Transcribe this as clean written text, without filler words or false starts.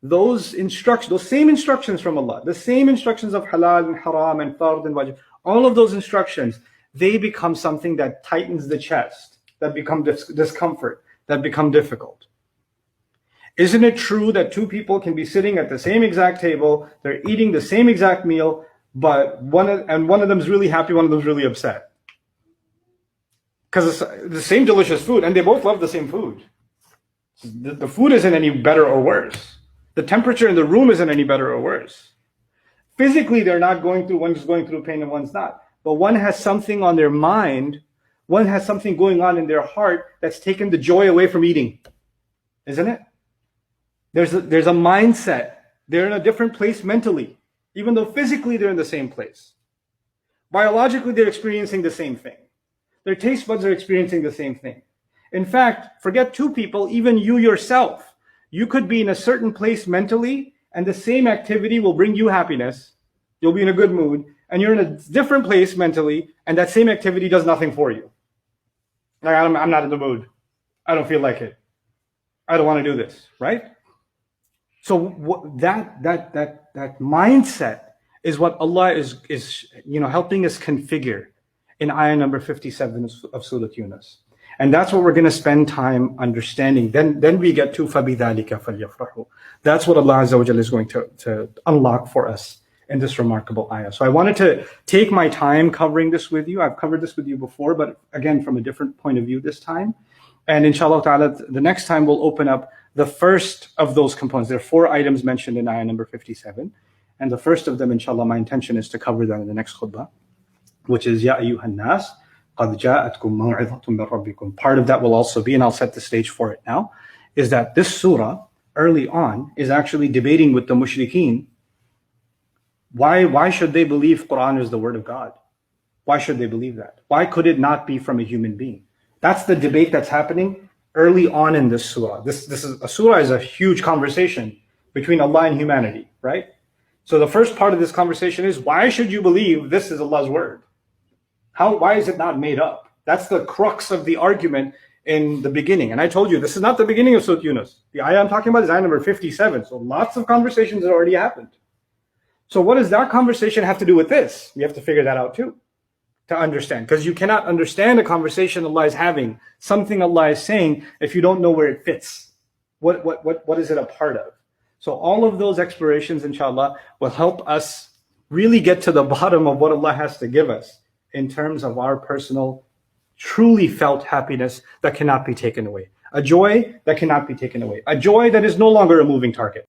those instructions, those same instructions from Allah, the same instructions of halal and haram and fard and wajib, all of those instructions, they become something that tightens the chest, that become discomfort, that become difficult. Isn't it true that two people can be sitting at the same exact table, they're eating the same exact meal, but one of them is really happy, one of them is really upset? Because it's the same delicious food, and they both love the same food. The food isn't any better or worse. The temperature in the room isn't any better or worse. Physically, they're not going through, one's going through pain and one's not. But one has something on their mind, one has something going on in their heart that's taken the joy away from eating. Isn't it? There's a mindset. They're in a different place mentally, even though physically they're in the same place. Biologically, they're experiencing the same thing. Their taste buds are experiencing the same thing. In fact, forget two people, even you yourself. You could be in a certain place mentally, and the same activity will bring you happiness. You'll be in a good mood, and you're in a different place mentally, and that same activity does nothing for you. Like, I'm not in the mood. I don't feel like it. I don't want to do this, right? So that mindset is what Allah is helping us configure in ayah number 57 of Surah Yunus. And that's what we're going to spend time understanding. Then we get to فَبِذَلِكَ فَلْيَفْرَحُوا. That's what Allah Azza wa Jalla is going to unlock for us in this remarkable ayah. So I wanted to take my time covering this with you. I've covered this with you before, but again, from a different point of view this time. And inshallah ta'ala, the next time we'll open up the first of those components. There are 4 items mentioned in ayah number 57. And the first of them, inshallah, my intention is to cover that in the next khutbah, which is Ya ayyuhan nas, qad ja'atkum maw'izatun min rabbikum. Part of that will also be, and I'll set the stage for it now, is that this surah, early on, is actually debating with the mushrikeen. Why should they believe Quran is the word of God? Why should they believe that? Why could it not be from a human being? That's the debate that's happening early on in this surah. A surah is a huge conversation between Allah and humanity, right? So the first part of this conversation is, why should you believe this is Allah's word? Why is it not made up? That's the crux of the argument in the beginning. And I told you, this is not the beginning of Surah Yunus. The ayah I'm talking about is ayah number 57. So lots of conversations have already happened. So what does that conversation have to do with this? We have to figure that out too, to understand. Because you cannot understand a conversation Allah is having, something Allah is saying, if you don't know where it fits. What is it a part of? So all of those explorations, inshallah, will help us really get to the bottom of what Allah has to give us in terms of our personal, truly felt happiness that cannot be taken away. A joy that cannot be taken away. A joy that is no longer a moving target.